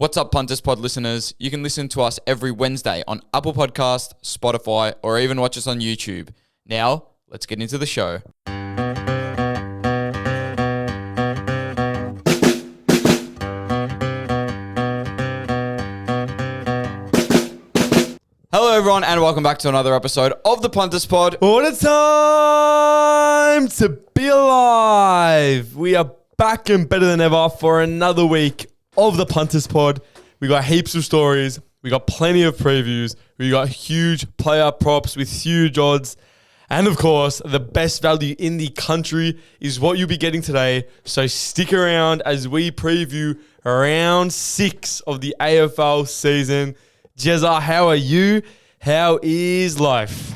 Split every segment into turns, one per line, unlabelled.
What's up, Punters Pod listeners? You can listen to us every Wednesday on Apple Podcast, Spotify, or even watch us on YouTube. Now, let's get into the show. Hello, everyone, and welcome back to another episode of the Punters Pod.
What a time to be alive! We are back and better than ever for another week of the Punters Pod. We got heaps of stories. We got plenty of previews. We got huge player props with huge odds. And of course, the best value in the country is what you'll be getting today. So stick around as we preview round 6 of the AFL season. Jezza, how are you? How is life?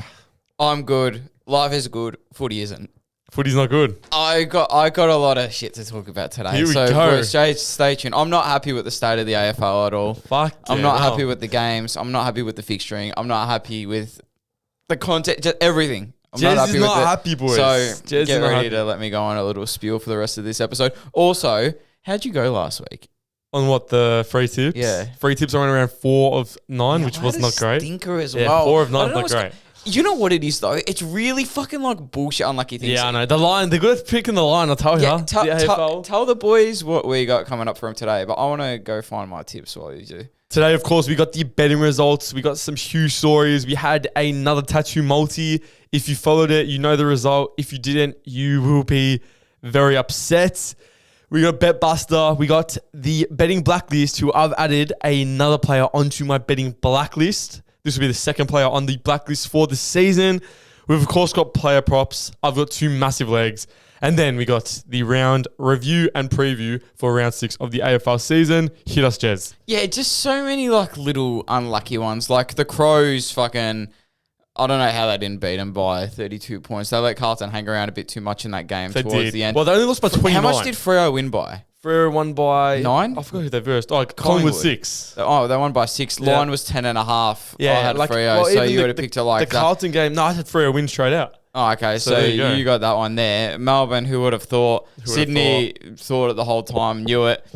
I'm good. Life is good. Footy isn't.
Footy's not good.
I got a lot of shit to talk about today.
Here we go.
Boys, stay tuned. I'm not happy with the state of the AFL at all. I'm not happy with the games. I'm not happy with the fixturing. I'm not happy with the content. Just everything. I'm
Jez
not happy
is
with
not
it.
happy, boys.
So
Jez
get
is not
ready
happy.
to let me go on a little spiel for the rest of this episode. Also, how'd you go last week?
On what, the free tips?
Yeah.
Free tips are around 4 of 9, which
I
was
had
not
a
great.
Stinker as
Yeah,
well.
4 of
I
9
don't know
not great.
You know what it is though? It's really fucking like bullshit unlucky things.
Yeah, I know. The line, they're good at picking the line, I'll tell
Yeah,
you. The AFL.
tell the boys what we got coming up for them today, but I want to go find my tips while you do.
Today, of course, we got the betting results. We got some huge stories. We had another tattoo multi. If you followed it, you know the result. If you didn't, you will be very upset. We got Bet Buster. We got the betting blacklist, who I've added another player onto my betting blacklist. This will be the second player on the blacklist for the season. We've, of course, got player props. I've got 2 massive legs. And then we got the round review and preview for round 6 of the AFL season. Hit us, Jez.
Yeah, just so many like little unlucky ones. Like the Crows fucking, I don't know how they didn't beat them by 32 points. They let Carlton hang around a bit too much in that game
They
towards
did.
the end.
Well, they only lost by 29.
How much did Freo win by?
Freo won by
9?
I forgot who they versed. Oh, Collingwood 6.
Oh, they won by 6.
Yeah.
Line was 10.5.
Yeah,
I had
like,
Freo,
well,
so
even
you would have picked it like
the
that.
Carlton game. No, I had Freo win straight out.
Oh, okay. So
there you go.
you got that one there. Melbourne, who would have thought?
Who would have
Sydney thought it the whole time, knew it.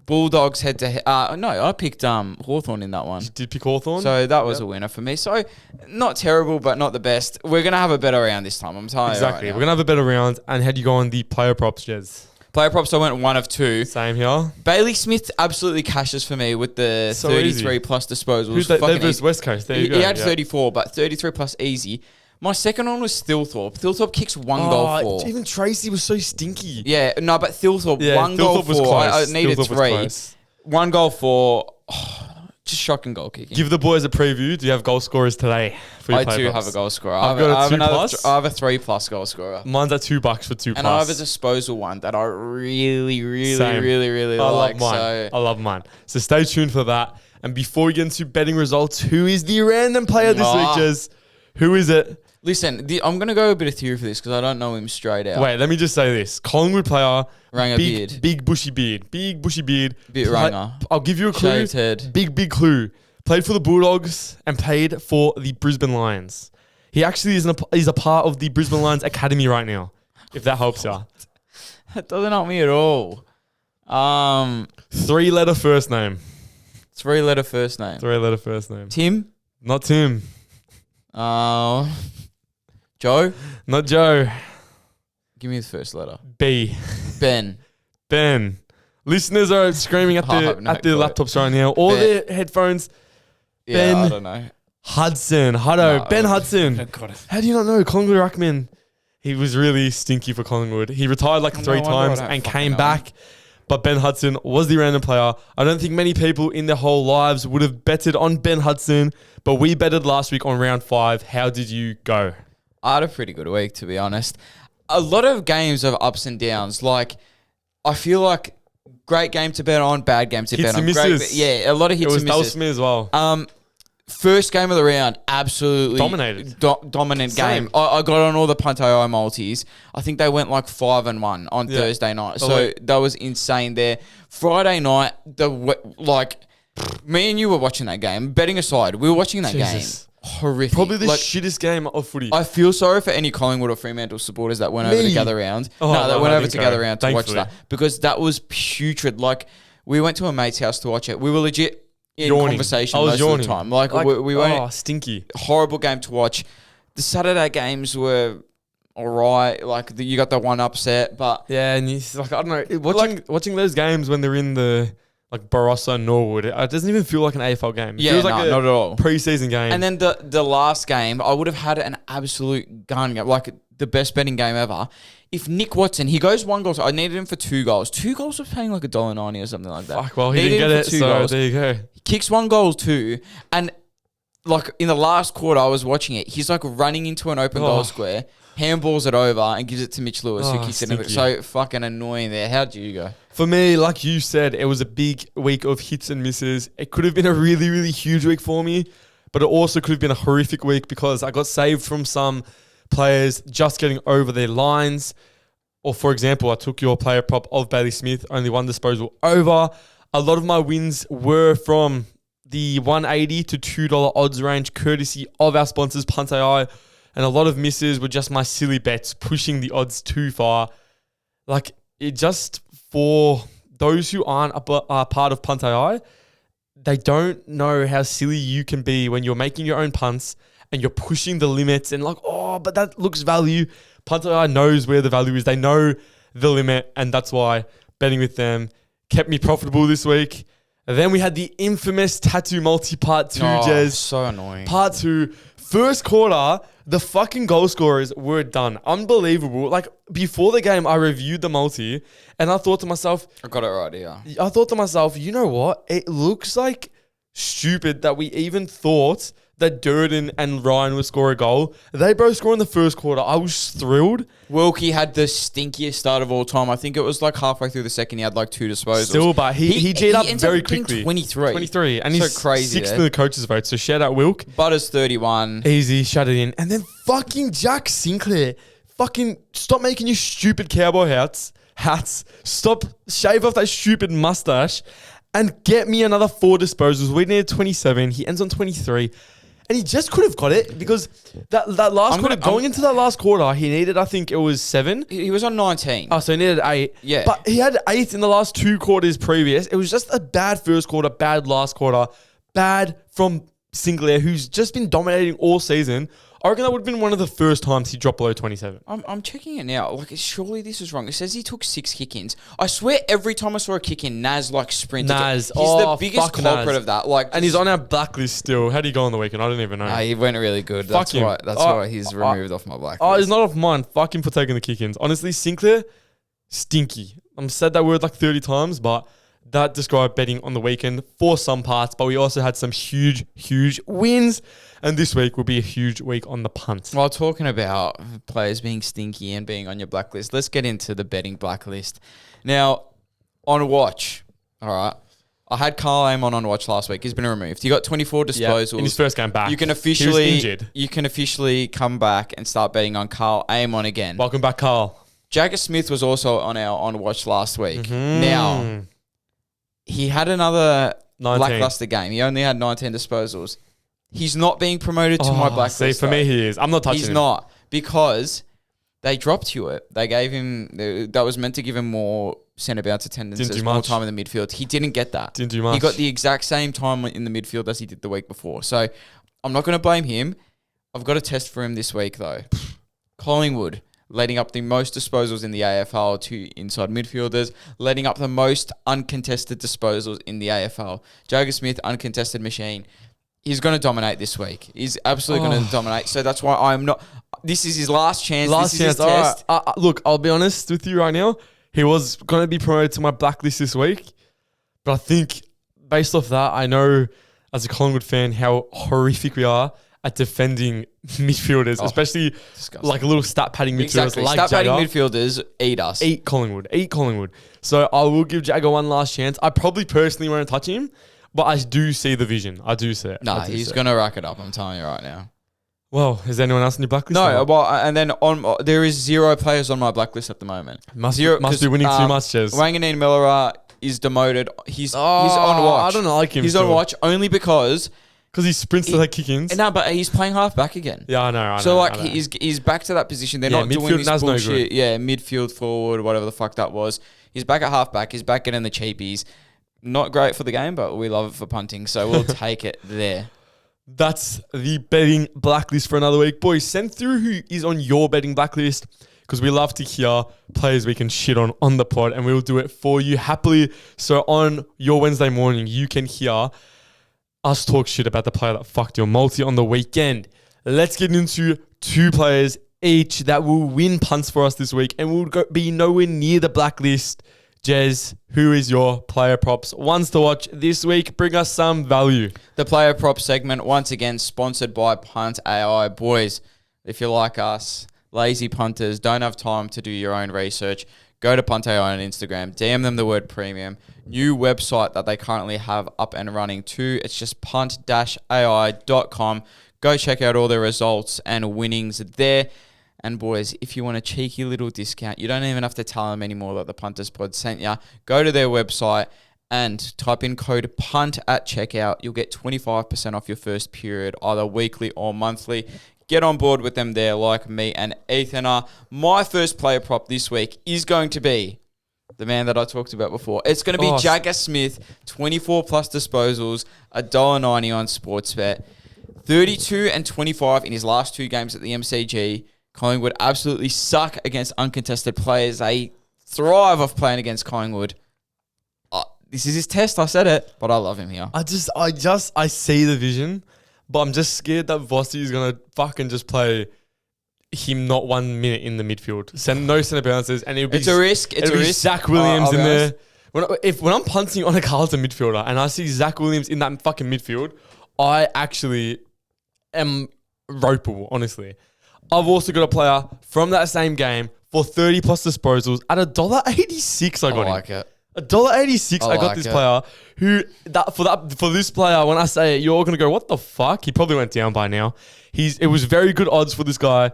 Bulldogs head to head. No, I picked Hawthorn in that one.
You did pick Hawthorn.
So that was a winner for me. So not terrible, but not the best. We're going to have a better round this time, I'm telling
Exactly.
you right
We're going to have a better round. And how'd you go on the player props, Jez?
Player props, I went 1 of 2.
Same here.
Bailey Smith absolutely cashes for me with the
So
33
easy.
plus disposals.
Who's they
Fucking
versus
easy.
West Coast. There you go.
He had
yeah.
34, but 33 plus easy. My second one was Thilthorpe. Thilthorpe kicks 1 goal for.
Even Tracy was so stinky.
Yeah, no, but Thilthorpe,
Yeah,
1 goal
Thilthorpe was
for. I
close.
needed
Thilthorpe was
3.
close.
1 goal for. Just shocking goal kicking.
Give the boys a preview. Do you have goal scorers today for your
I
player
do
props?
have a goal scorer.
I've got a 2 plus.
I have a 3 plus goal scorer.
Mine's at $2 for 2 plus.
And I have a disposal one that I really, really,
Same.
really
I
like.
love mine.
So
I love mine. So stay tuned for that. And before we get into betting results, who is the random player this week, Jez? Who is it?
listen, I'm going to go a bit of theory for this because I don't know him straight out.
Wait, let me just say this. Collingwood player.
Ranger beard.
Big bushy beard. Big bushy beard.
Bit ranger.
I'll give you a clue.
Shaved head.
Big clue. Played for the Bulldogs and played for the Brisbane Lions. He actually is a part of the Brisbane Lions Academy right now, if that helps you.
That doesn't help me at all.
3-letter first name.
3-letter first name.
3-letter first name.
Tim?
Not Tim.
Joe?
Not Joe.
Give me the first letter.
B.
Ben.
Ben. Listeners are screaming at
I have no
their
clue.
laptops right now. All
Ben.
their headphones.
Yeah,
Ben.
I don't know.
Hudson.
No.
Ben Hudson.
I got it.
How do you not know? Collingwood Ruckman. He was really stinky for Collingwood. He retired like
No
3
wonder I
times
don't
and
fucking
came
know
back. But Ben Hudson was the random player. I don't think many people in their whole lives would have betted on Ben Hudson, but we betted last week on round 5. How did you go?
I had a pretty good week, to be honest. A lot of games have ups and downs. Like, I feel like great game to bet on, bad game to
Hits
bet on.
and misses.
Yeah, a lot of
It
hits
was
and misses.
Dulcimere as well.
First game of the round, absolutely
Dominated.
Dominant
Same.
game. I got on all the Punto multis. I think they went like 5-1 on
Yeah.
Thursday night.
Oh,
So
wait.
that was insane there. Friday night, me and you were watching that game. Betting aside, we were watching that
Jesus.
game. Horrific.
Probably the
Like,
shittest game of footy.
I feel sorry for any Collingwood or Fremantle supporters that went over to
Me?
gather round.
Oh,
that
no,
went
I
over
didn't
to
go.
gather round to watch
Thankfully.
that because that was putrid. Like, We went to a mate's house to watch it. We were legit in
Yawning.
conversation
I was
most
yawning.
of the time. Like we went.
Oh, stinky.
Horrible game to watch. The Saturday games were all right. Like you got the one upset, but
Yeah, and it's like, I don't know. Watching those games when they're in the like Barossa and Norwood, it doesn't even feel like an AFL game. It
yeah,
feels like
not at all.
Preseason game.
And then the last game, I would have had an absolute gun game, like the best betting game ever. If Nick Watson, he goes 1 goal, so I needed him for 2 goals. 2 goals was paying like $1.90 or something like that.
Fuck, well, he
Needed
didn't
him
get
for
it,
2
so
goals.
there you go.
He kicks 1 goal too, and like in the last quarter, I was watching it. He's like running into an open goal square, handballs it over, and gives it to Mitch Lewis, who kicks it in. So fucking annoying there. How do you go?
For me, like you said, it was a big week of hits and misses. It could have been a really, really huge week for me, but it also could have been a horrific week because I got saved from some players just getting over their lines. Or, for example, I took your player prop of Bailey Smith, only 1 disposal over. A lot of my wins were from the $1.80 to $2 odds range, courtesy of our sponsors, Punt AI. And a lot of misses were just my silly bets, pushing the odds too far. Like, it just, for those who aren't a part of Punt AI, they don't know how silly you can be when you're making your own punts and you're pushing the limits and like, oh, but that looks value. Punt AI knows where the value is. They know the limit, and that's why betting with them kept me profitable this week. And then we had the infamous Tattoo Multi Part 2, Jez.
So annoying.
Part 2. First quarter, the fucking goal scorers were done. Unbelievable. Like, before the game, I reviewed the multi, and I thought to myself...
I got it right here.
I thought to myself, you know what? It looks like stupid that we even thought that Durden and Ryan would score a goal. They both scored in the first quarter. I was thrilled.
Wilkie had the stinkiest start of all time. I think it was like halfway through the second, he had like 2 disposals.
Still, but he G'd up
ends
very
up being
quickly.
23.
And
So
he's
crazy
6th
there.
in the coaches' vote. So shout out Wilk.
Butters 31.
Easy, shut it in. And then fucking Jack Sinclair. Fucking stop making your stupid cowboy hats. Stop, shave off that stupid mustache and get me another 4 disposals. We needed 27. He ends on 23. And he just could have got it because that last quarter, going into that last quarter, he needed, I think it was 7.
He was on 19.
Oh, so he needed 8.
Yeah.
But he had 8 in the last 2 quarters previous. It was just a bad first quarter, bad last quarter, bad from Sinclair, who's just been dominating all season. I reckon that would have been one of the first times he dropped below 27.
I'm checking it now. Like, surely this is wrong. It says he took 6 kick-ins. I swear every time I saw a kick-in, Naz, like, sprinted.
Naz.
He's the biggest culprit
Naz.
of that. Like,
And he's on our blacklist still. How do you go on the weekend? I don't even know.
he went really good.
Fuck
That's
him.
why. That's why he's removed off my blacklist.
Oh, he's not off mine. Fuck him for taking the kick-ins. Honestly, Sinclair, stinky. I've said that word like 30 times, but that described betting on the weekend for some parts. But we also had some huge, huge wins. And this week will be a huge week on the punt.
While talking about players being stinky and being on your blacklist, let's get into the betting blacklist. Now, on watch, all right, I had Carl Amon on watch last week. He's been removed. He got 24 disposals.
In his first game back.
You can
He was injured.
officially come back and start betting on Carl Amon again.
Welcome back, Carl.
Jagger Smith was also on our on watch last week.
Mm-hmm.
Now, he had another
19.
lackluster game. He only had 19 disposals. He's not being promoted to my blacklist.
See, for me, he is. I'm not touching him.
He's not, because they dropped Hewitt. They gave him, that was meant to give him more centre bounce attendances, more time in the midfield. He didn't get that.
Didn't do much.
He got the exact same time in the midfield as he did the week before. So I'm not going to blame him. I've got a test for him this week, though. Collingwood, letting up the most disposals in the AFL to inside midfielders, letting up the most uncontested disposals in the AFL. Jagger Smith, uncontested machine. He's going to dominate this week. He's absolutely going to dominate. So that's why I'm not... This is his last chance. This is his test.
Right. Look, I'll be honest with you right now. He was going to be promoted to my blacklist this week. But I think based off that, I know as a Collingwood fan how horrific we are at defending midfielders, especially
disgusting.
like a little stat padding midfielders
Exactly.
like
Stat
Jagger.
padding midfielders eat us.
Eat Collingwood. So I will give Jagger one last chance. I probably personally won't touch him, but I do see the vision. I do see it.
No, he's going to rack it up. I'm telling you right now.
Well, is there anyone else on your blacklist?
No, well, and then there is 0 players on my blacklist at the moment.
Must be winning too much, Jez.
Wanganeen Miller is demoted. He's on watch.
I don't like him.
He's on watch only because
he sprints to the kick-ins.
No, but he's playing half back again.
Yeah, I know.
So he's back to that position. They're not doing this bullshit. No, midfield forward, whatever the fuck that was. He's back at half back. He's back getting the cheapies. Not great for the game, but we love it for punting, so we'll take it there.
That's the betting blacklist for another week. Boys, send through who is on your betting blacklist because we love to hear players we can shit on the pod, and we'll do it for you happily. So on your Wednesday morning, you can hear us talk shit about the player that fucked your multi on the weekend. Let's get into 2 players each that will win punts for us this week and will be nowhere near the blacklist. Jez, who is your player props ones to watch this week? Bring us some value.
The player prop segment, once again, sponsored by Punt AI. Boys, if you're like us, lazy punters, don't have time to do your own research, go to Punt AI on Instagram, DM them the word premium. New website that they currently have up and running too. It's just punt-ai.com. Go check out all their results and winnings there. And boys, if you want a cheeky little discount, you don't even have to tell them anymore that the Punters Pod sent you. Go to their website and type in code PUNT at checkout. You'll get 25% off your first period, either weekly or monthly. Get on board with them there like me and Ethan are. My first player prop this week is going to be the man that I talked about before. It's going to be Jagger Smith, 24 plus disposals, $1.90 on Sportsbet. 32 and 25 in his last 2 games at the MCG. Collingwood absolutely suck against uncontested players. They thrive off playing against Collingwood. This is his test. I said it, but I love him here.
I see the vision, but I'm just scared that Vossi is going to fucking just play him not 1 minute in the midfield. No centre bounces, and it'll be...
It's a risk. It's a risk.
Zach Williams in there. When I'm punting on a Carlton midfielder and I see Zach Williams in that fucking midfield, I actually am ropeable, honestly. I've also got a player from that same game for 30 plus disposals at $1.86. I got him.
like it.
$1.86. I got this player for this player. When I say it, you're all gonna go, "What the fuck?" He probably went down by now. It was very good odds for this guy.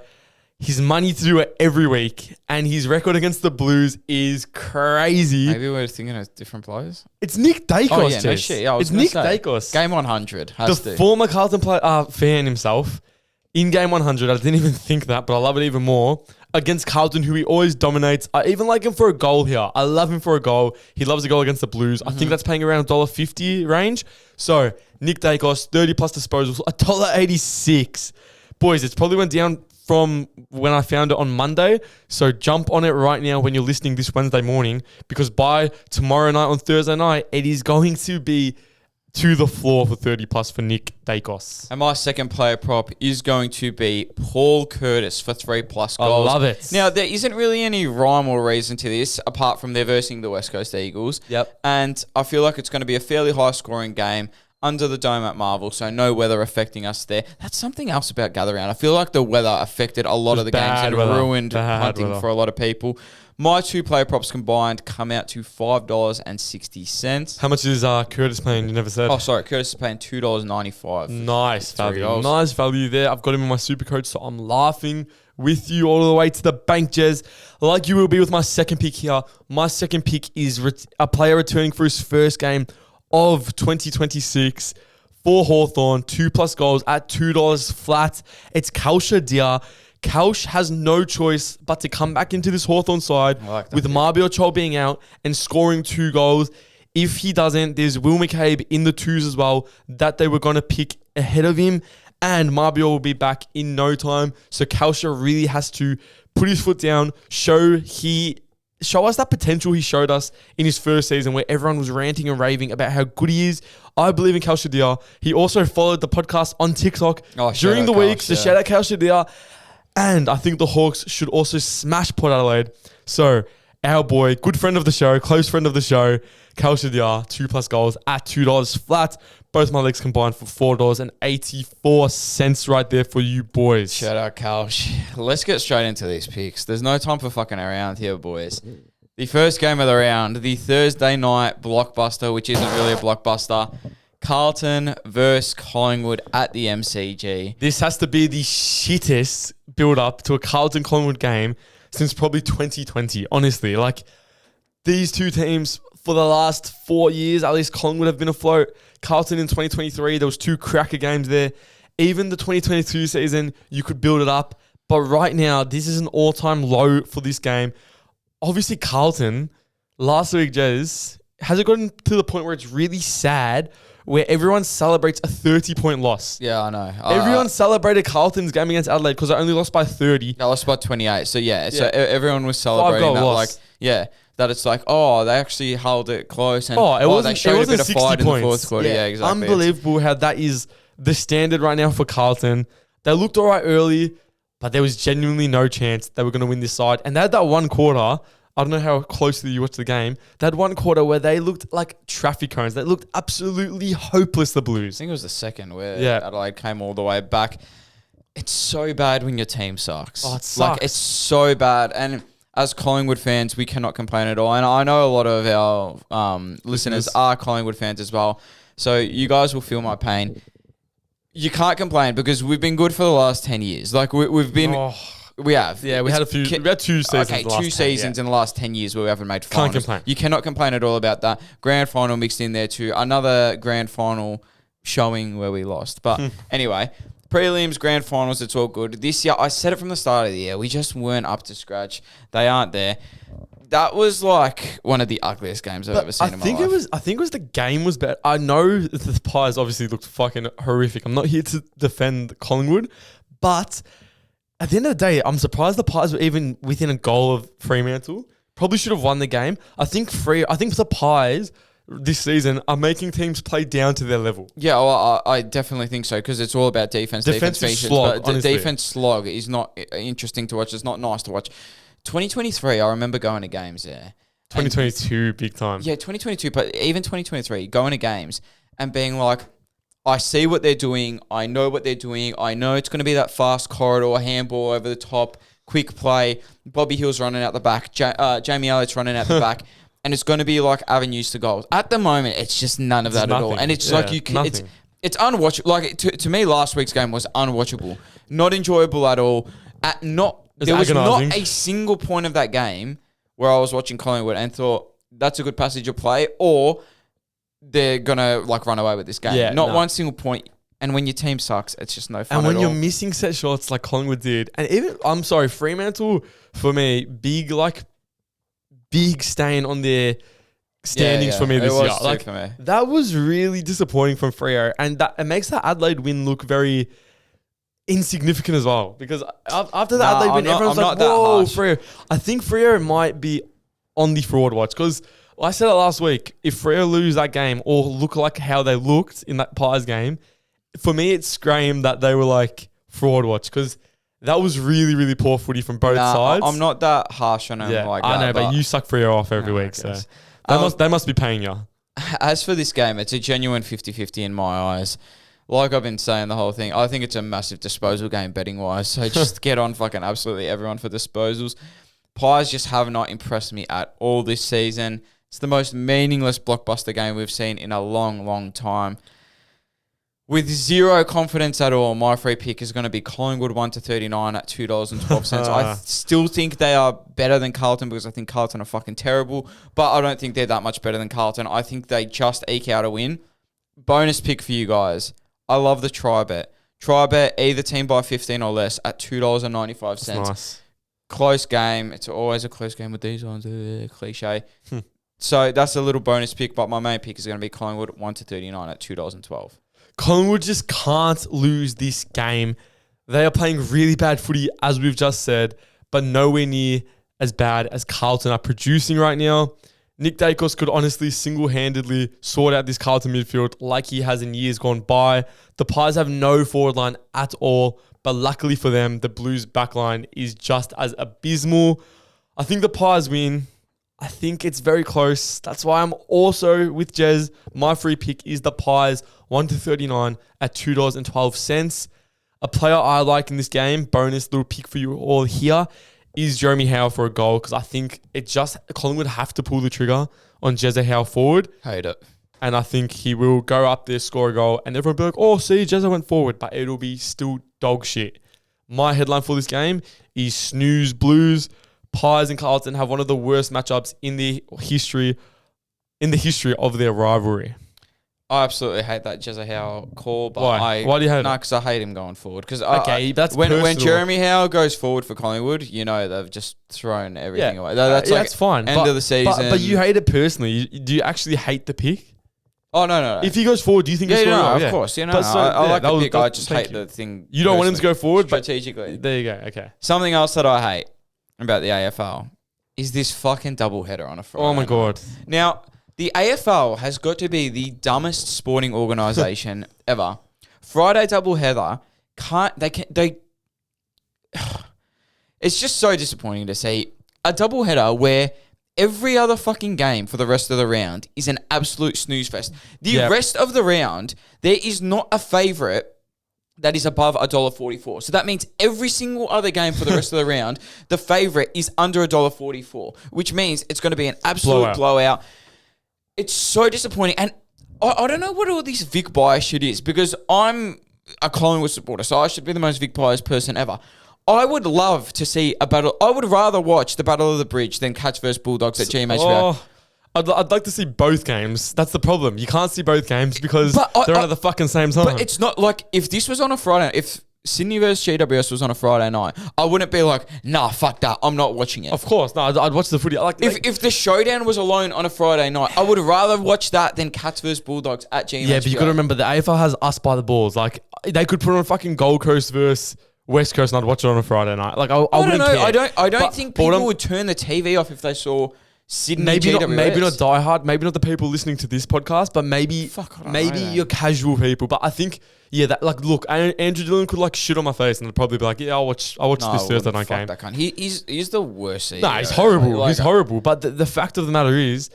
His money to do it every week, and his record against the Blues is crazy.
Maybe we're thinking of different players.
It's Nick Dacos.
Oh yeah, no shit. Yeah,
it's Nick Dacos.
Game 100.
The former Carlton fan himself. In game 100, I didn't even think that, but I love it even more. Against Carlton, who he always dominates. I even like him for a goal here. I love him for a goal. He loves a goal against the Blues. I think that's paying around $1.50 range. So, Nick Dacos, 30 plus disposals, $1.86. Boys, it's probably went down from when I found it on Monday. So, jump on it right now when you're listening this Wednesday morning, because by tomorrow night on Thursday night, it is going to be to the floor for 30 plus for Nick Dacos.
And my second player prop is going to be Paul Curtis for 3 plus goals.
I love it.
Now, there isn't really any rhyme or reason to this apart from they're versing the West Coast Eagles.
Yep.
And I feel like it's going to be a fairly high scoring game under the dome at Marvel, so no weather affecting us there. That's something else about Gather Round. I feel like the weather affected a lot of the games and ruined hunting for a lot of people. My 2 player props combined come out to $5.60.
How much is Curtis paying? You never said.
Oh, sorry. Curtis is paying $2.95.
Nice value. Nice value there. I've got him in my super coach, so I'm laughing with you all the way to the bank, Jez. Like you will be with my second pick here. My second pick is a player returning for his first game of 2026 for Hawthorn. 2 plus goals at $2 flat. It's Kausha Dia. Kaush has no choice but to come back into this Hawthorn side with Marbiot Chol being out and scoring 2 goals. If he doesn't, there's Will McCabe in the 2s as well that they were going to pick ahead of him, and Marbiot will be back in no time. So Kausha really has to put his foot down, show us that potential he showed us in his first season where everyone was ranting and raving about how good he is. I believe in Kausha Dia. He also followed the podcast on TikTok during the week, so shout out Kausha Dia. And I think the Hawks should also smash Port Adelaide. So, our boy, good friend of the show, close friend of the show, Kausha Dia, 2 plus goals at $2 flat. Both my legs combined for $4.84 right there for you boys.
Shout out, Kaush. Let's get straight into these picks. There's no time for fucking around here, boys. The first game of the round, the Thursday night blockbuster, which isn't really a blockbuster. Carlton versus Collingwood at the MCG.
This has to be the shittest build-up to a Carlton-Collingwood game since probably 2020, honestly. Like, these 2 teams, for the last 4 years, at least Collingwood have been afloat. Carlton in 2023, there was 2 cracker games there. Even the 2022 season, you could build it up. But right now, this is an all-time low for this game. Obviously, Carlton, last week, Jez, has it gotten to the point where it's really sad where everyone celebrates a 30-point loss?
Yeah, I know.
Everyone celebrated Carlton's game against Adelaide because they only lost by 30.
They lost by 28. So, so everyone was celebrating that.
Loss.
That it's like, oh, they actually held it close. And
they showed
a bit of fight in the fourth quarter.
Yeah,
Exactly.
Unbelievable how that is the standard right now for Carlton. They looked all right early, but there was genuinely no chance they were going to win this side. And they had that one quarter. I don't know how closely you watched the game. They had one quarter where they looked like traffic cones. They looked absolutely hopeless, the Blues.
I think it was the second where
Yeah.
Adelaide came all the way back. It's so bad when your team sucks.
Oh, it sucks.
Like, it's so bad. And as Collingwood fans, we cannot complain at all. And I know a lot of our listeners are Collingwood fans as well. So you guys will feel my pain. You can't complain because we've been good for the last 10 years. Like, we've been... We have.
Yeah, we had 2 seasons.
Okay, 2 seasons in the last 10 years where we haven't made finals.
Can't complain.
You cannot complain at all about that. Grand final mixed in there too. Another grand final showing where we lost. But anyway, prelims, grand finals, it's all good. This year, I said it from the start of the year, we just weren't up to scratch. They aren't there. That was like one of the ugliest games I've ever seen in my life.
I think it was the game was better. I know the Pies obviously looked fucking horrific. I'm not here to defend Collingwood, but at the end of the day, I'm surprised the Pies were even within a goal of Fremantle. Probably should have won the game. I think the Pies this season are making teams play down to their level.
Yeah, well, I definitely think so because it's all about defense.
Defensive slog,
but the defense slog is not interesting to watch. It's not nice to watch. 2023, I remember going to games there.
2022, big time.
Yeah, 2022, but even 2023, going to games and being like, I see what they're doing. I know what they're doing. I know it's going to be that fast corridor, handball over the top, quick play. Bobby Hill's running out the back. Jamie Elliott's running out the back. And it's going to be like avenues to goals. At the moment, it's just none of that at all. And it's like you can, it's unwatchable. Like to me, last week's game was unwatchable. Not enjoyable at all. There was not a single point of that game where I was watching Collingwood and thought, that's a good passage of play, or they're going to like run away with this game.
Yeah,
Not one single point. And when your team sucks, it's just no fun
And when
at
you're
all.
missing set shots like Collingwood did, and even, I'm sorry, Fremantle, for me, big stain on their standings for me this year. Like,
for me.
That was really disappointing from Freo, and it makes the Adelaide win look very insignificant as well. Because after the Adelaide win, everyone's like, whoa, Freo. I think Freo might be on the fraud watch because I said it last week. If Freo lose that game or look like how they looked in that Pies game, for me, it screamed that they were like fraud watch because that was really, really poor footy from both sides.
I'm not that harsh on them like that.
I know, but you suck Freo off every week, so they must be paying you.
As for this game, it's a genuine 50-50 in my eyes. Like I've been saying the whole thing, I think it's a massive disposal game betting-wise, so just get on fucking absolutely everyone for disposals. Pies just have not impressed me at all this season. It's the most meaningless blockbuster game we've seen in a long, long time. With zero confidence at all, my free pick is going to be Collingwood 1-39 at $2.12. I still think they are better than Carlton because I think Carlton are fucking terrible, but I don't think they're that much better than Carlton. I think they just eke out a win. Bonus pick for you guys. I love the try bet. Try bet either team by 15 or less at $2.95.
Nice.
Close game. It's always a close game with these ones. Cliche. So that's a little bonus pick, but my main pick is going to be Collingwood 1-39 at $2.12.
Collingwood just can't lose this game. They are playing really bad footy, as we've just said, but nowhere near as bad as Carlton are producing right now. Nick Dacos could honestly single-handedly sort out this Carlton midfield like he has in years gone by. The Pies have no forward line at all, but luckily for them, the Blues backline is just as abysmal. I think the Pies win. I think it's very close. That's why I'm also with Jez. My free pick is the Pies 1-39 at $2.12. A player I like in this game, bonus little pick for you all here, is Jeremy Howe for a goal because I think Collingwood have to pull the trigger on Jezza Howe forward.
Hate it.
And I think he will go up there, score a goal, and everyone will be like, oh, see, Jezza went forward, but it'll be still dog shit. My headline for this game is Snooze Blues. Pies and Carlton have one of the worst matchups in the history of their rivalry.
I absolutely hate that Jezza Howe call. But
Why? Why do you hate it?
No, because I hate him going forward. Because
that's
when
personal.
Jeremy Howe goes forward for Collingwood, you know they've just thrown everything away. That's
fine.
End of the season.
But you hate it personally. Do you actually hate the pick?
Oh, no.
If he goes forward, do you think he's
no,
forward?
of course. I like the pick. I just hate
you.
the thing.
You don't want him to go forward?
Strategically.
There you go. Okay.
Something else that I hate about the AFL is this fucking doubleheader on a Friday.
Oh, my God.
Now, the AFL has got to be the dumbest sporting organisation ever. Friday doubleheader it's just so disappointing to see a doubleheader where every other fucking game for the rest of the round is an absolute snooze fest. The rest of the round, there is not a favourite that is above $1.44. So that means every single other game for the rest of the round, the favourite is under $1.44, which means it's going to be an absolute blowout. It's so disappointing. And I don't know what all this Vic bias shit is, because I'm a Collingwood supporter, so I should be the most Vic biased person ever. I would love to see a battle. I would rather watch the Battle of the Bridge than Cats versus Bulldogs at GMHBA.
I'd like to see both games. That's the problem. You can't see both games because they're on at the fucking same time.
But it's not like if this was on a Friday, if Sydney versus GWS was on a Friday night, I wouldn't be like, nah, fuck that, I'm not watching it.
Of course, no, I'd watch the footy.
If the showdown was alone on a Friday night, I would rather watch that than Cats versus Bulldogs at GMHBA.
Yeah, but you got to remember the AFL has us by the balls. Like they could put on fucking Gold Coast versus West Coast, and I'd watch it on a Friday night. Like I wouldn't care.
I don't think people would turn the TV off if they saw Sydney GWS.
Maybe not diehard, maybe not the people listening to this podcast, but maybe your casual people. But I think look, Andrew Dillon could like shit on my face and I'd probably be like, yeah, I'll watch this Thursday night game.
That cunt. He's the worst CEO.
Nah, he's horrible. He's horrible. But the fact of the matter is,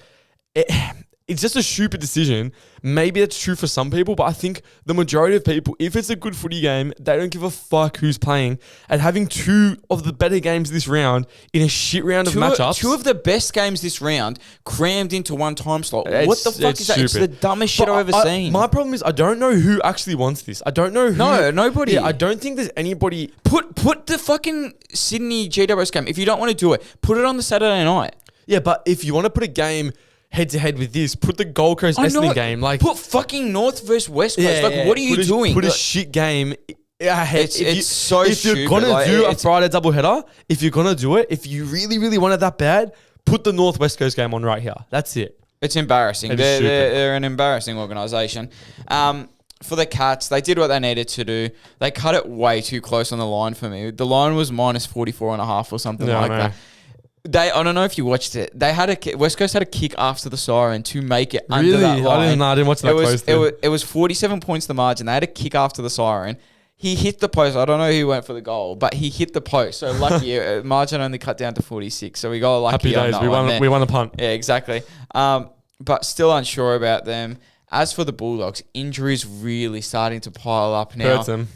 it's just a stupid decision. Maybe that's true for some people, but I think the majority of people, if it's a good footy game, they don't give a fuck who's playing. And having two of the better games this round in a shit round of matchups.
Two of the best games this round crammed into one time slot. What the fuck is that? It's the dumbest shit I've ever seen.
My problem is I don't know who actually wants this. I don't know who.
No, nobody.
Yeah, I don't think there's anybody.
Put the fucking Sydney GWS game. If you don't want to do it, put it on the Saturday night.
Yeah, but if you want to put a game head to head with this, put the Gold Coast Essendon game. Like
put fucking North versus West Coast. What are you doing?
Put a shit game.
It's so stupid.
If you're gonna do a Friday doubleheader, if you're gonna do it, if you really, really want it that bad, put the North West Coast game on right here. That's it.
It's embarrassing. They're an embarrassing organisation. For the Cats, they did what they needed to do. They cut it way too close on the line for me. The line was minus 44.5 or something that. I don't know if you watched it. West Coast had a kick after the siren to make it under that line.
I didn't watch that close.
It was 47 points the margin. They had a kick after the siren. He hit the post. I don't know who went for the goal, but he hit the post. So lucky, margin only cut down to 46. So we got lucky.
Happy days. We won a punt.
Yeah, exactly. But still unsure about them. As for the Bulldogs, injuries really starting to pile up now.
Hurts them.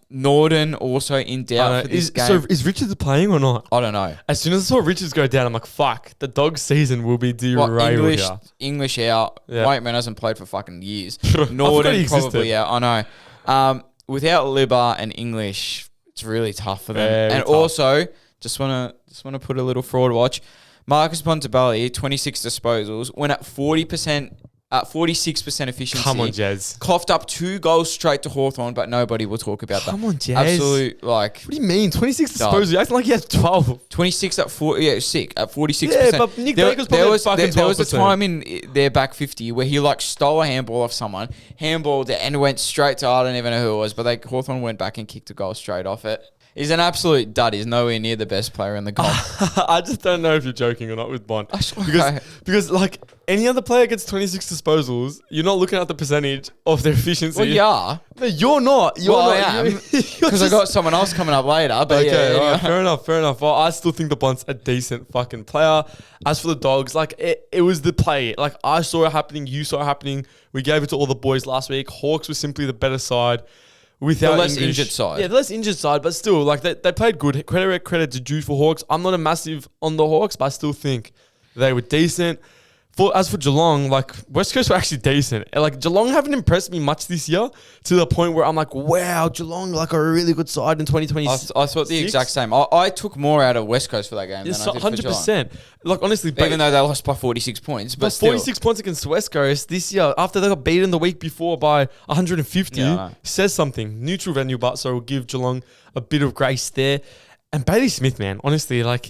Norden also in doubt for this game.
So is Richards playing or not?
I don't know.
As soon as I saw Richards go down, I'm like, fuck, the Dogs season will be derailed here.
English out. Yeah. Waitman hasn't played for fucking years.
Norden
probably out. I know. Without Libba and English, it's really tough for them.
Very
and
tough.
Also, just wanna put a little fraud watch. Marcus Bontebelli, 26 disposals, went at 40%. 46% efficiency.
Come on, Jez.
Coughed up 2 goals straight to Hawthorn, but nobody will talk about that.
Come on, Jez.
Absolute,
What do you mean? 26 disposals? You acting like he has 12.
26 at 40, yeah, sick, at 46%.
Yeah, but Nick Baker's probably fucking 12%.
There was a time in their back 50 where he stole a handball off someone, handballed it, and went straight to, I don't even know who it was, but Hawthorn went back and kicked a goal straight off it. He's an absolute dud. He's nowhere near the best player in the comp.
I just don't know if you're joking or not with Bond. Because like any other player gets 26 disposals, you're not looking at the percentage of their efficiency.
Well, yeah.
No, you're not.
I am. Because I got someone else coming up later. But
okay, all right, fair enough. Well, I still think the Bond's a decent fucking player. As for the Dogs, it was the play. Like, I saw it happening. You saw it happening. We gave it to all the boys last week. Hawks was simply the better side. Without
the less injured side.
Yeah, the less injured side, but still, they played good. Credit to due for Hawks. I'm not a massive on the Hawks, but I still think they were decent. As for Geelong, like West Coast were actually decent. Like Geelong haven't impressed me much this year to the point where I'm like, wow, Geelong like a really good side in 2026.
I thought the exact same. I took more out of West Coast for that game than I did for Geelong.
100%. Like honestly,
Even though they lost by 46 points, but
46 points against West Coast this year after they got beaten the week before by 150 says something. Neutral venue, but so we'll give Geelong a bit of grace there. And Bailey Smith, man, honestly, like.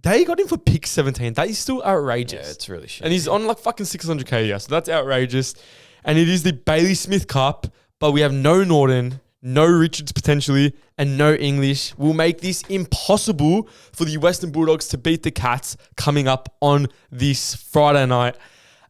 They got him for pick 17. That is still outrageous.
Yeah, it's really shit.
And he's on like fucking 600k, yeah. So that's outrageous. And it is the Bailey Smith Cup, but we have no Norton, no Richards potentially, and no English. Will make this impossible for the Western Bulldogs to beat the Cats coming up on this Friday night.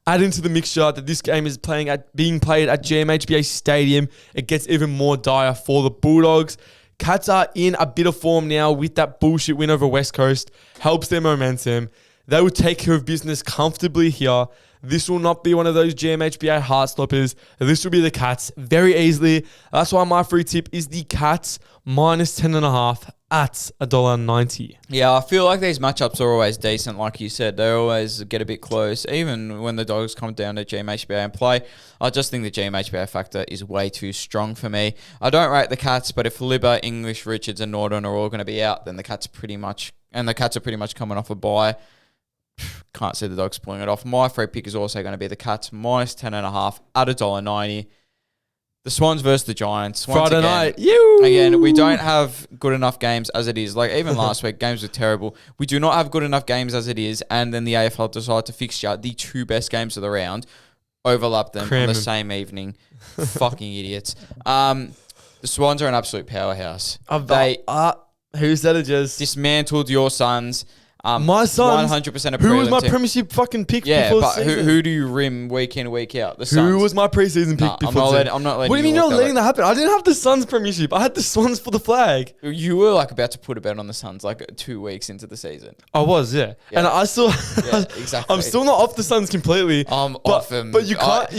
Add into the mixture that this game is being played at GMHBA Stadium. It gets even more dire for the Bulldogs. Cats are in a bit of form now with that bullshit win over West Coast. Helps their momentum. They will take care of business comfortably here. This will not be one of those GMHBA heartstoppers. This will be the Cats very easily. That's why my free tip is the Cats minus 10.5 at $1.90.
Yeah, I feel like these matchups are always decent, like you said. They always get a bit close, even when the Dogs come down to GMHBA and play. I just think the GMHBA factor is way too strong for me. I don't rate the Cats, but if Libba, English, Richards and Norton are all going to be out, then the Cats are pretty much coming off a bye. Can't see the Dogs pulling it off. My free pick is also going to be the Cats minus 10.5 at $1.90. The Swans versus the Giants.
Friday night.
Again, we don't have good enough games as it is. Like, even last week, games were terrible. We do not have good enough games as it is, and then the AFL decide to fixture the two best games of the round, overlap them on the same evening. Fucking idiots. The Swans are an absolute powerhouse.
Who said it, Jez?
Dismantled your Suns.
My Suns.
100% a
Who was my
team.
premiership fucking pick before
but
the season?
who do you rim week in, week out? The Suns.
Who was my preseason pick before the season?
I'm not letting
What do you mean you're not letting that happen? I didn't have the Suns premiership. I had the Swans for the flag.
You were like about to put a bet on the Suns like 2 weeks into the season.
I was, yeah. And I still...
Yeah, exactly.
I'm still not off the Suns completely.
I'm off them.
But you can't...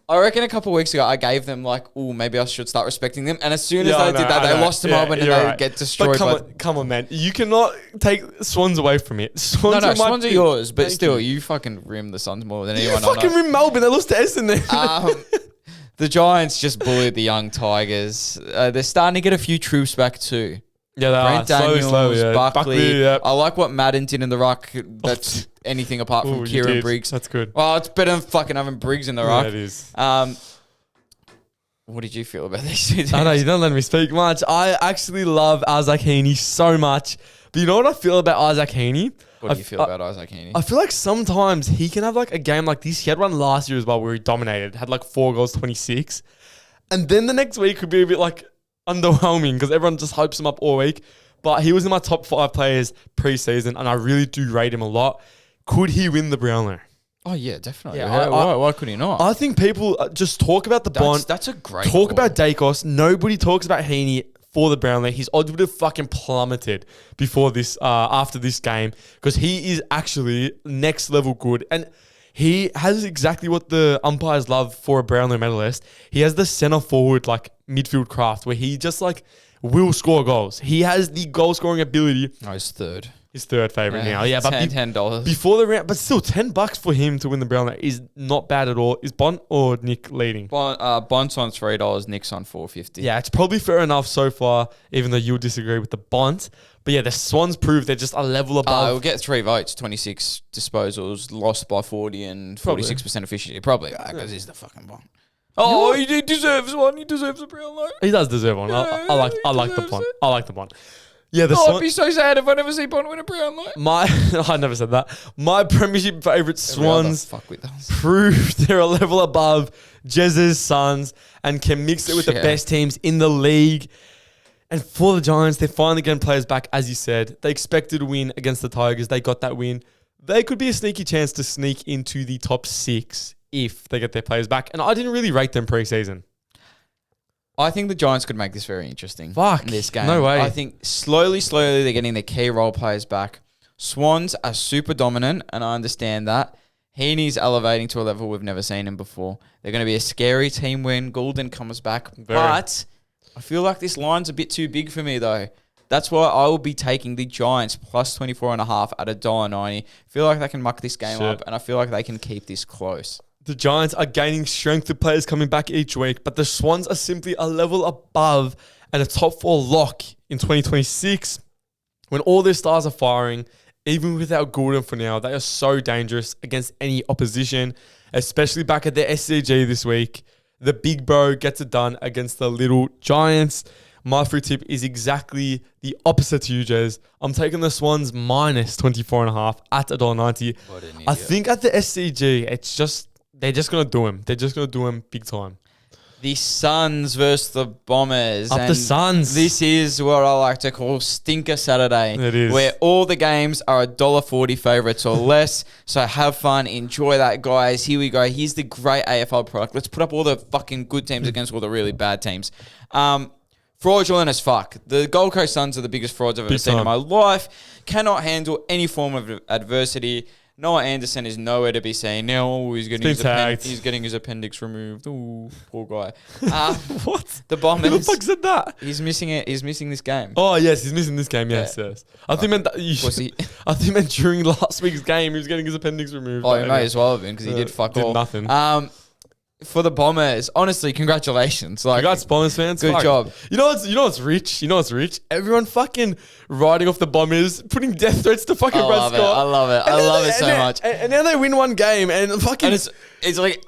I reckon a couple of weeks ago I gave them like, maybe I should start respecting them. And as soon as they did that, they lost to Melbourne and they get destroyed.
But come on, man. You cannot take Swans away from it. Swans
are yours, but still, you fucking rim the Suns more than anyone.
You fucking rim Melbourne. They lost to Essendon.
The Giants just bullied the young Tigers. They're starting to get a few troops back too.
Yeah, they
Brent
are.
Daniels,
Slowly,
Buckley.
yeah.
I like what Madden did in the ruck. That's anything apart from Kieran Briggs.
That's good.
Well, it's better than fucking having Briggs in the ruck.
Yeah, it is.
What did you feel about these two teams?
I know, you don't let me speak much. I actually love Isaac Heaney so much. But you know what I feel about Isaac Heaney?
What do you feel about Isaac Heaney?
I feel like sometimes he can have like a game like this. He had one last year as well where he dominated. Had like 4 goals, 26. And then the next week could be a bit like underwhelming because everyone just hypes him up all week. But he was in my top 5 players pre-season and I really do rate him a lot. Could he win the Brownlow?
Oh, yeah, definitely.
Yeah,
why could he not?
I think people just talk about the Bond.
That's a great
Talk about Dacos. Nobody talks about Heaney for the Brownlow. His odds would have fucking plummeted before this, after this game because he is actually next level good. And he has exactly what the umpires love for a Brownlow medalist. He has the centre forward, like, midfield craft where he just, like, will score goals. He has the goal scoring ability.
No, he's third.
His third favourite now. Yeah, but
$10.
Before the round, but still $10 for him to win the Brownlow is not bad at all. Is Bont or Nick leading?
Bont's on $3, Nick's on $4.50.
Yeah, it's probably fair enough so far, even though you'll disagree with the Bont. But yeah, the Swans prove they're just a level above.
We'll get 3 votes, 26 disposals, lost by 40 and 46% efficiency. Probably because he's the fucking Bont. Oh, he deserves one. He deserves a Brownlow.
He does deserve one. I like the Bont. I like the Bont. Yeah,
I'd be so sad if I never see Bont win a Brownlow.
I never said that. My premiership favourite Swans
with us.
prove they're a level above Jez's Suns and can mix it with the best teams in the league. And for the Giants, they're finally getting players back, as you said. They expected a win against the Tigers. They got that win. They could be a sneaky chance to sneak into the top 6 if they get their players back. And I didn't really rate them pre-season.
I think the Giants could make this very interesting.
In
this game.
No way.
I think slowly they're getting their key role players back. Swans are super dominant, and I understand that. Heaney's elevating to a level we've never seen him before. They're going to be a scary team when Goulden comes back. But I feel like this line's a bit too big for me, though. That's why I will be taking the Giants plus 24.5 at $1.90. Feel like they can muck this game up, and I feel like they can keep this close.
The Giants are gaining strength with players coming back each week, but the Swans are simply a level above and a top 4 lock in 2026. When all their stars are firing, even without Gordon for now, they are so dangerous against any opposition, especially back at the SCG this week. The big bro gets it done against the little Giants. My free tip is exactly the opposite to you, Jez. I'm taking the Swans minus 24.5 at $1.90. I think at the SCG, they're just going to do him. They're just going to do him big time.
The Suns versus the Bombers.
Up the Suns.
This is what I like to call Stinker Saturday.
It is.
Where all the games are $1.40 favourites or less. So have fun. Enjoy that, guys. Here we go. Here's the great AFL product. Let's put up all the fucking good teams against all the really bad teams. Fraudulent as fuck. The Gold Coast Suns are the biggest frauds I've ever seen in my life. Cannot handle any form of adversity. Noah Anderson is nowhere to be seen. Now he's getting his appendix removed. Ooh, poor guy.
What?
The Bombers.
Who the fuck said that?
He's missing it. He's missing this game.
Oh yes, he's missing this game. Yes. I think meant I think meant during last week's game he was getting his appendix removed.
Oh, he may as well have been because he did fuck all.
Nothing.
For the Bombers, honestly, congratulations.
Congrats, Bombers fans.
Good job.
You know what's rich? Everyone fucking riding off the Bombers, putting death threats to fucking Brad Scott.
I love it. I love it so much.
And now they win one game and fucking...
And it's like,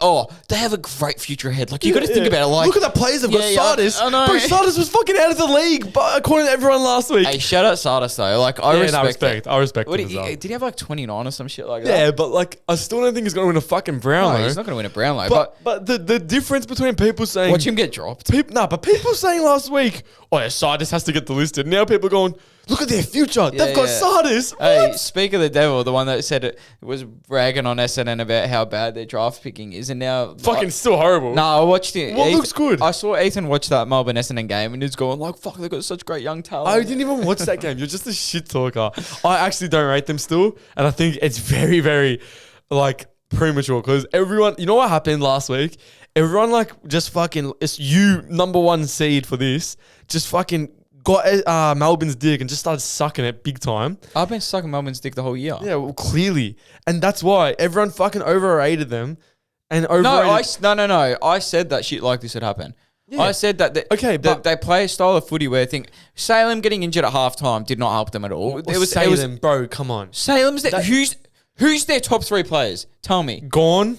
they have a great future ahead. Like, you got to think about it. Like,
look at the players they've got. Sardis.
I know.
Bro, Sardis was fucking out of the league, but according to everyone last week.
Hey, shout out Sardis though. Like, I respect
I respect him
what,
as well.
Did he have like 29 or some shit like that?
Yeah, but like, I still don't think he's going to win a fucking Brownlow.
No, he's not going to win a Brownlow.
But the difference between people saying...
Watch him get dropped.
But people saying last week, Sardis has to get delisted. Now people are going, look at their future. They've got Sardis.
Hey, speak of the devil, the one that said it was bragging on SNN about how bad their draft picking is, and now
fucking still horrible.
No, I watched it.
What looks good?
I saw Ethan watch that Melbourne Essendon game, and he's going like, "Fuck, they've got such great young talent."
I didn't even watch that game. You're just a shit talker. I actually don't rate them still, and I think it's very, very like premature because everyone. You know what happened last week? Everyone just fucking. It's you number one seed for this. Just fucking got Melbourne's dick and just started sucking it big time.
I've been sucking Melbourne's dick the whole year.
Yeah, well, clearly. And that's why everyone fucking overrated them. And overrated...
No. I said that shit like this would happen. Yeah. I said that they play a style of footy where I think Salem getting injured at halftime did not help them at all.
Salem, bro, come on.
Salem's who's their top 3 players? Tell me.
Gone.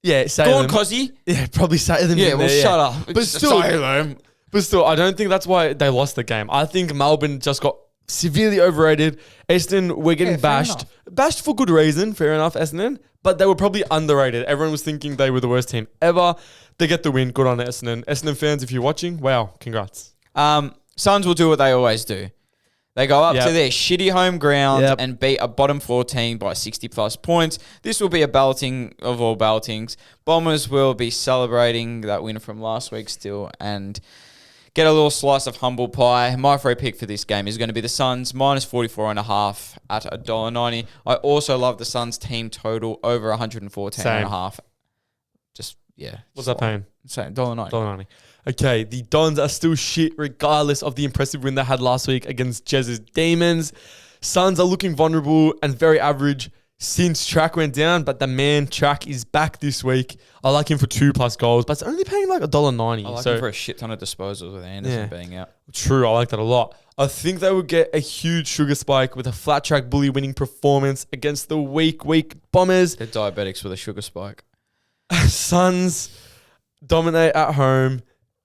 Yeah, Salem.
Gone, Cozzy.
Yeah, probably Salem.
Yeah, well, shut up.
But still,
Salem.
But still, I don't think that's why they lost the game. I think Melbourne just got severely overrated. Essendon, we're getting bashed. Bashed for good reason, fair enough, Essendon. But they were probably underrated. Everyone was thinking they were the worst team ever. They get the win. Good on Essendon. Essendon fans, if you're watching, wow, congrats.
Suns will do what they always do. They go up to their shitty home ground and beat a bottom 4 team by 60-plus points. This will be a balloting of all ballotings. Bombers will be celebrating that win from last week still and get a little slice of humble pie. My free pick for this game is going to be the Suns, minus 44.5 at $1.90. I also love the Suns team total over 114.5.
What's that paying?
Same, $1.90.
$1.90. Okay, the Dons are still shit regardless of the impressive win they had last week against Jez's Demons. Suns are looking vulnerable and very average since Track went down, but the man Track is back this week. I like him for 2+ goals, but it's only paying like $1.90.
I like him for a shit ton of disposals with Anderson being out.
True, I like that a lot. I think they would get a huge sugar spike with a flat track bully winning performance against the weak Bombers.
They're diabetics with a sugar spike.
Suns dominate at home.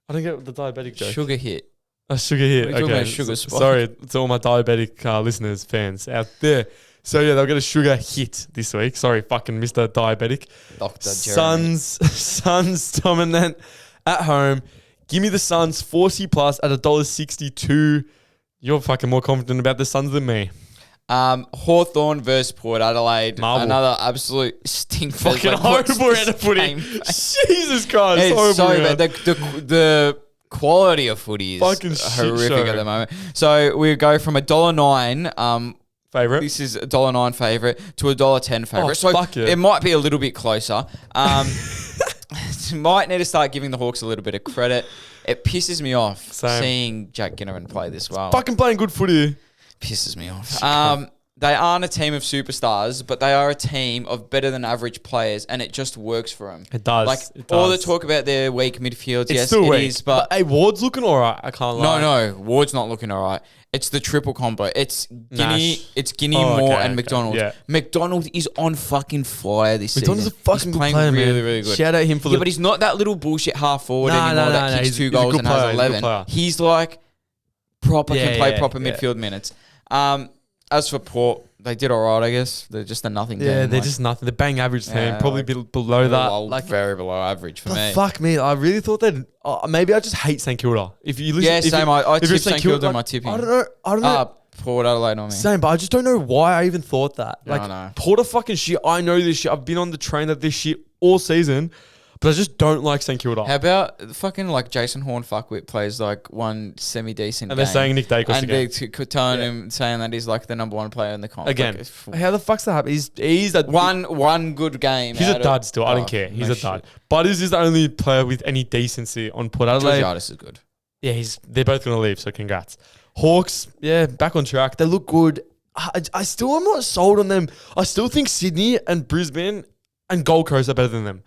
I don't get the diabetic joke.
Sugar hit.
A sugar hit.
What are you talking about, sugar spike?
Sorry to all my diabetic listeners, fans out there. So yeah, they'll get a sugar hit this week. Sorry, fucking Mr. Diabetic.
Dr. Jeremy.
Suns dominant at home. Give me the Suns 40+ at $1.62. You're fucking more confident about the Suns than me.
Hawthorn versus Port Adelaide.
Marvel.
Another absolute stink.
Fucking horrible round of footy. Jesus Christ.
It's so bad. The quality of footy is
fucking
horrific at the moment. So we go from $1.09
favorite.
This is $1.09 favorite to $1.10 favorite.
Oh,
so
fuck yeah.
it might be a little bit closer. might need to start giving the Hawks a little bit of credit. It pisses me off
Same.
seeing Jack Ginnivan play this well.
Fucking playing good footy.
Pisses me off. They aren't a team of superstars, but they are a team of better than average players, and it just works for them.
It does.
Like,
It
all the
does.
talk about their weak midfields,
It's
yes,
still
it
weak.
is, but
hey, Ward's looking all right. I can't lie.
no, Ward's not looking all right. It's the triple combo. It's Guinea,
Oh,
Moore,
okay,
and
okay.
McDonald.
Yeah.
McDonald is on fucking fire this
McDonald's
season.
a fucking
He's
good
playing
player,
really,
man.
really good.
Shout out him for
But he's not that little bullshit half forward anymore that kicks
He's
2
a
goals
good
and
player.
has
He's a good
11.
player.
He's like proper,
Yeah,
can play
yeah,
proper
yeah.
midfield minutes. As for Port, they did all right, I guess. They're just a nothing team.
Yeah, they're
like,
just nothing. They're bang average team.
Yeah,
Probably below that.
like very below average for me.
Fuck me. I really thought that. Maybe I just hate St Kilda. If you listen,
Yeah,
if
same.
You,
I
if you're
tipped St Kilda in my tipping.
I don't know.
Port Adelaide on me.
Same, but I just don't know why I even thought that.
Yeah,
Like,
I know.
Port are fucking shit. I know this shit. I've been on the train of this shit all season, but I just don't like St Kilda.
How about fucking like Jason Horn fuckwit plays like one semi-decent
And
game.
they're saying Nick Dacos
and
again.
they're telling him, saying that he's like the number 1 player in the comp.
Again,
Like,
how the fuck's that happen? He's a
one good game.
He's a
out
dud
of-
still. I don't care. He's
no
a dud.
shit.
Butters is the only player with any decency on Port Adelaide.
Georgiadis is good.
Yeah, they're both going to leave, so congrats. Hawks, yeah, back on track. They look good. I still am not sold on them. I still think Sydney and Brisbane and Gold Coast are better than them.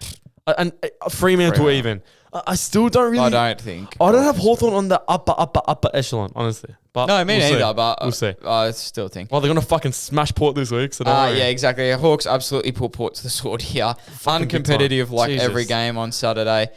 And Fremantle even. I still don't really...
I don't think.
I don't have Hawthorn on the upper echelon, honestly. But
No, me
we'll
neither,
see.
but
We'll see.
I still think.
Well, they're going to fucking smash Port this week, so don't worry.
Yeah, exactly. Hawks absolutely put Port to the sword here.
big
Uncompetitive
time.
like
Jesus.
every game on Saturday.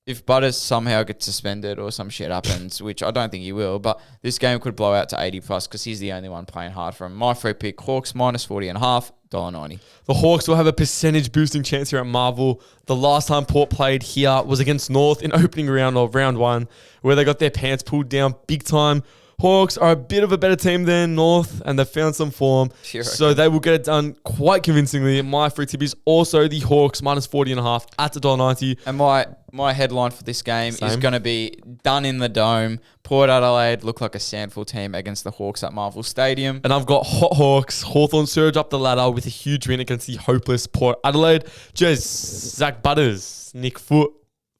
If Butters somehow gets suspended or some shit happens, which I don't think he will, but this game could blow out to 80 plus because he's the only one playing hard for him. My free pick, Hawks minus 40 and a half, $1.90.
The Hawks will have a percentage boosting chance here at Marvel. The last time Port played here was against North in opening round of round 1, where they got their pants pulled down big time. Hawks are a bit of a better team than North, and they've found some form.
Sure.
So they will get it done quite convincingly. My free tip is also the Hawks minus 40 and a half at $1.90.
And my headline for this game is
Same.
going to be done in the dome. Port Adelaide look like a sandful team against the Hawks at Marvel Stadium.
And I've got Hot Hawks. Hawthorn surge up the ladder with a huge win against the hopeless Port Adelaide. Just Zak Butters, Nick Foot.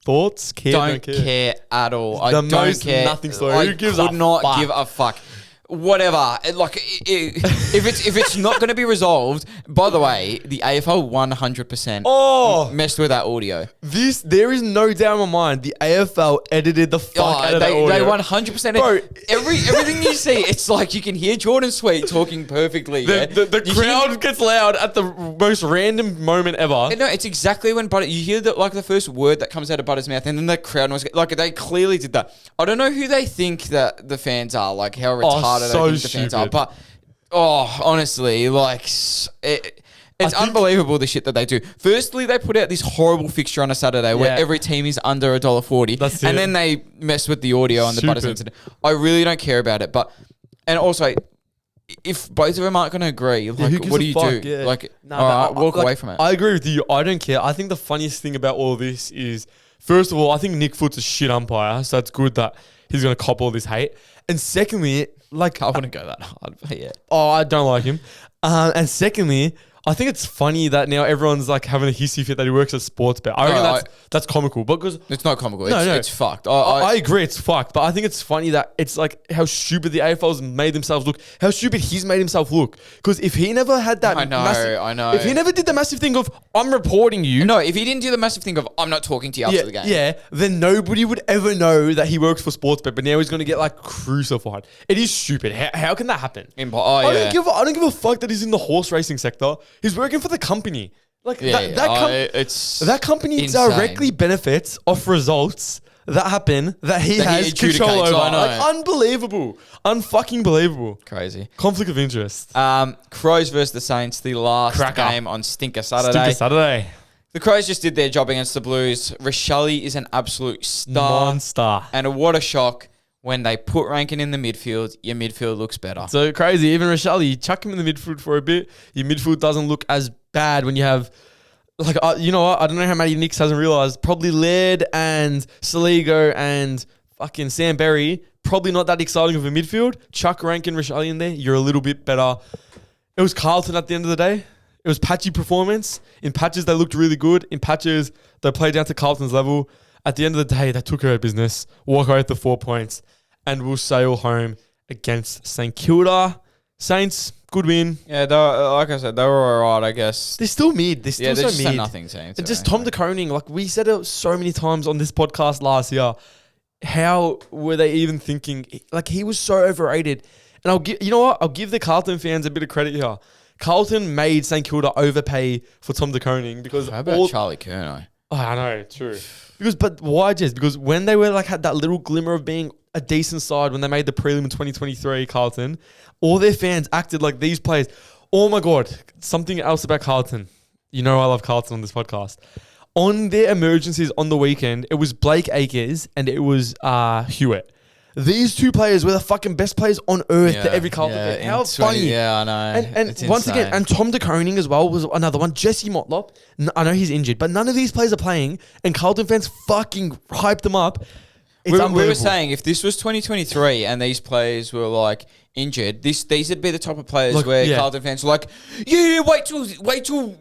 Thoughts?
Don't care at all. I
The
don't
most
care.
nothing story.
I
Who gives
could
a
not
fuck?
give a fuck. Whatever. If it's not going to be resolved. By the way, the AFL 100%
Oh,
messed with that audio.
there is no doubt in my mind. The AFL edited the fuck out of that
They
audio.
100%.
Bro.
Everything you see, it's like you can hear Jordan Sweet talking perfectly. yeah?
The
You hear-
crowd gets loud at the most random moment ever.
No, it's exactly when you hear the first word that comes out of Butters' mouth, and then the crowd noise. Like they clearly did that. I don't know who they think that the fans are, like how retarded
so
they think the fans are,
stupid.
but honestly, it's unbelievable the shit that they do. Firstly, they put out this horrible fixture on a Saturday where
Yeah.
every team is under $1.40,
That's
and
it.
then they mess with the audio on the Butters
Stupid.
incident. I really don't care about it, and also. If both of them aren't going to agree, like,
who gives
what
a
do you
fuck?
do?
Yeah.
Like,
Nah,
all right,
but
walk
like,
away from it.
I agree with you. I don't care. I think the funniest thing about all this is, first of all, I think Nick Foot's a shit umpire, so it's good that he's going to cop all this hate. And secondly, like,
I wouldn't go that hard, but yeah.
I don't like him. And secondly, I think it's funny that now everyone's like having a hissy fit that he works at sports bet. I reckon
No,
that's comical because
It's not comical.
No,
It's,
no.
it's fucked.
I agree it's fucked, but I think it's funny that it's like how stupid the AFL's made themselves look, how stupid he's made himself look. Because if he never had that
I know,
massive,
I know.
if he never did the massive thing of I'm reporting you,
No, if he didn't do the massive thing of I'm not talking to you after the game.
yeah, then nobody would ever know that he works for Sportsbet. But now he's going to get like crucified. It is stupid. How can that happen? I don't give a fuck that he's in the horse racing sector. He's working for the company. Like
it's
that company
insane.
directly benefits off results that happen that he
That he
has control
adjudicates,
over.
I know.
Like unbelievable, unfucking believable.
crazy.
Conflict of interest.
Crows versus the Saints, the last
Cracker.
game on Stinker Saturday.
Stinker Saturday.
The Crows just did their job against the Blues. Rashali is an absolute star.
Monster.
And what a shock when they put Rankin in the midfield. Your midfield looks better.
So crazy. Even Rochelle, you chuck him in the midfield for a bit. Your midfield doesn't look as bad when you have, like, you know what? I don't know how many Knicks hasn't realised. Probably Laird and Saligo and fucking Sam Berry. Probably not that exciting of a midfield. Chuck Rankin, Rochelle in there. You're a little bit better. It was Carlton at the end of the day. was patchy performance. In patches, they looked really good. In patches, they played down to Carlton's level. At the end of the day, they took care of business, walk away with the 4 points, and will sail home against St Kilda. Saints, good win.
Yeah, like I said, they were all right, I guess.
They're still mid. They're still
they're
so
just
mid.
a nothing team.
And just Tom de Koning, like we said it so many times on this podcast last year. How were they even thinking? Like he was so overrated. And you know what? I'll give the Carlton fans a bit of credit here. Carlton made St Kilda overpay for Tom de Koning because
how about Charlie Curnow?
Oh, I know, true. But why, Jez? Because when they were had that little glimmer of being a decent side when they made the prelim in 2023, Carlton, all their fans acted like these players. Oh my God, something else about Carlton. You know I love Carlton on this podcast. On their emergencies on the weekend, it was Blake Acres and it was Hewitt. These two players were the fucking best players on earth to every Carlton fan. How funny.
Yeah, I know.
And once again, and Tom de Koning as well was another one. Jesse Motlop, I know he's injured, but none of these players are playing, and Carlton fans fucking hyped them up. It's
we were saying if this was 2023 and these players were like injured, these would be the type of players Carlton fans were like, wait till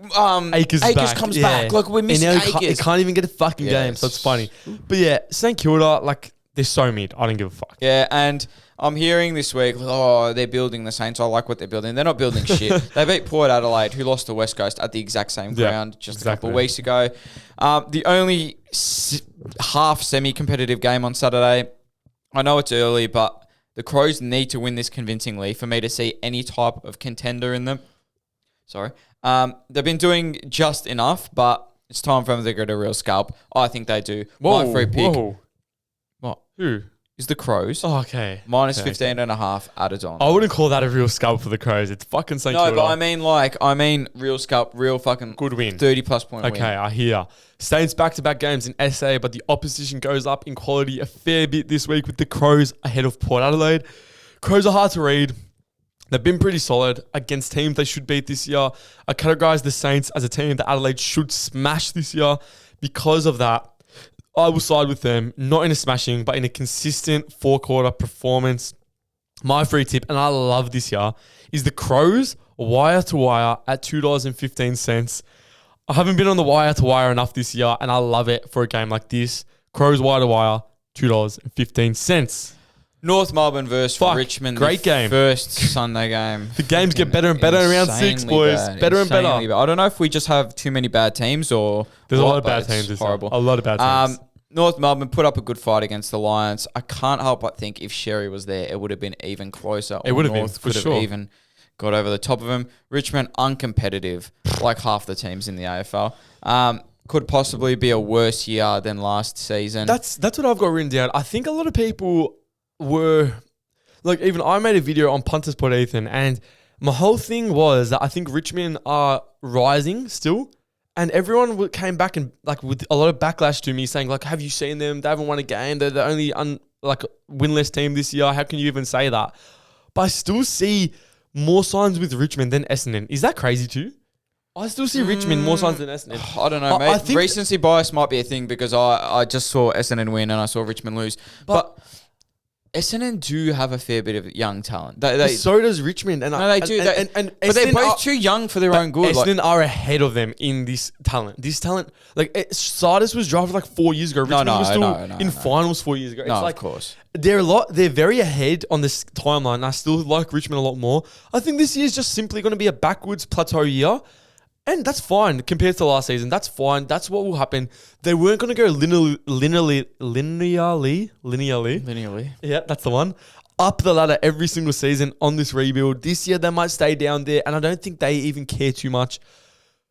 Akers comes back. Like we're missing Akers.
He can't even get a fucking game, so it's funny. But yeah, St Kilda, like they're so mid. I don't give a fuck.
Yeah, and I'm hearing this week, they're building the Saints. I like what they're building. They're not building shit. They beat Port Adelaide, who lost to West Coast at the exact same ground just a couple of weeks ago. The only half semi-competitive game on Saturday, I know it's early, but the Crows need to win this convincingly for me to see any type of contender in them. Sorry. They've been doing just enough, but it's time for them to get a real scalp. I think they do. My free pick. What?
Who?
Is the Crows.
Oh, okay.
Minus 15.5 added on.
I wouldn't call that a real scalp for the Crows. It's fucking St Kilda.
No, but I mean real scalp, real fucking
good win.
30 plus point win.
Okay, I hear. Saints back-to-back games in SA, but the opposition goes up in quality a fair bit this week with the Crows ahead of Port Adelaide. Crows are hard to read. They've been pretty solid against teams they should beat this year. I categorise the Saints as a team that Adelaide should smash this year. Because of that, I will side with them, not in a smashing, but in a consistent four-quarter performance. My free tip, and I love this year, is the Crows wire-to-wire at $2.15. I haven't been on the wire-to-wire enough this year, and I love it for a game like this. Crows wire-to-wire, $2.15.
North Melbourne versus Richmond.
Great game.
First Sunday game.
The games get better and better around 6, boys. Better and better.
I don't know if we just have too many bad teams or...
There's a lot of bad teams. It's horrible. A lot of bad teams.
North Melbourne put up a good fight against the Lions. I can't help but think if Sherry was there, it would have been even closer.
It would have been,
for sure. Even got over the top of him. Richmond, uncompetitive, like half the teams in the AFL. Could possibly be a worse year than last season.
That's what I've got written down. I think a lot of people were... Like, even I made a video on Punters Pod Ethan, and my whole thing was that I think Richmond are rising still. And everyone came back and like with a lot of backlash to me saying like, have you seen them? They haven't won a game. They're the only winless team this year. How can you even say that? But I still see more signs with Richmond than Essendon. Is that crazy too? I still see Richmond more signs than Essendon.
I don't know, mate. I think recency bias might be a thing because I just saw Essendon win and I saw Richmond lose. But Essendon do have a fair bit of young talent.
So does Richmond. And
they do. But they're both too young for their own good.
Essendon are ahead of them in this talent. This talent, Sardis was drafted like 4 years ago. Richmond was still in finals 4 years ago. It's
of course.
They're very ahead on this timeline. I still like Richmond a lot more. I think this year is just simply going to be a backwards plateau year. And that's fine compared to last season. That's fine. That's what will happen. They weren't going to go linearly. Yeah, that's the one. Up the ladder every single season on this rebuild. This year, they might stay down there. And I don't think they even care too much.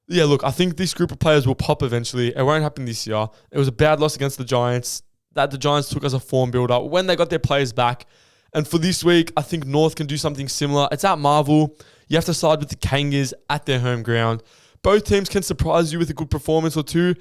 Yeah, look, I think this group of players will pop eventually. It won't happen this year. It was a bad loss against the Giants that the Giants took as a form builder when they got their players back. And for this week, I think North can do something similar. It's at Marvel. You have to side with the Kangas at their home ground. Both teams can surprise you with a good performance or two.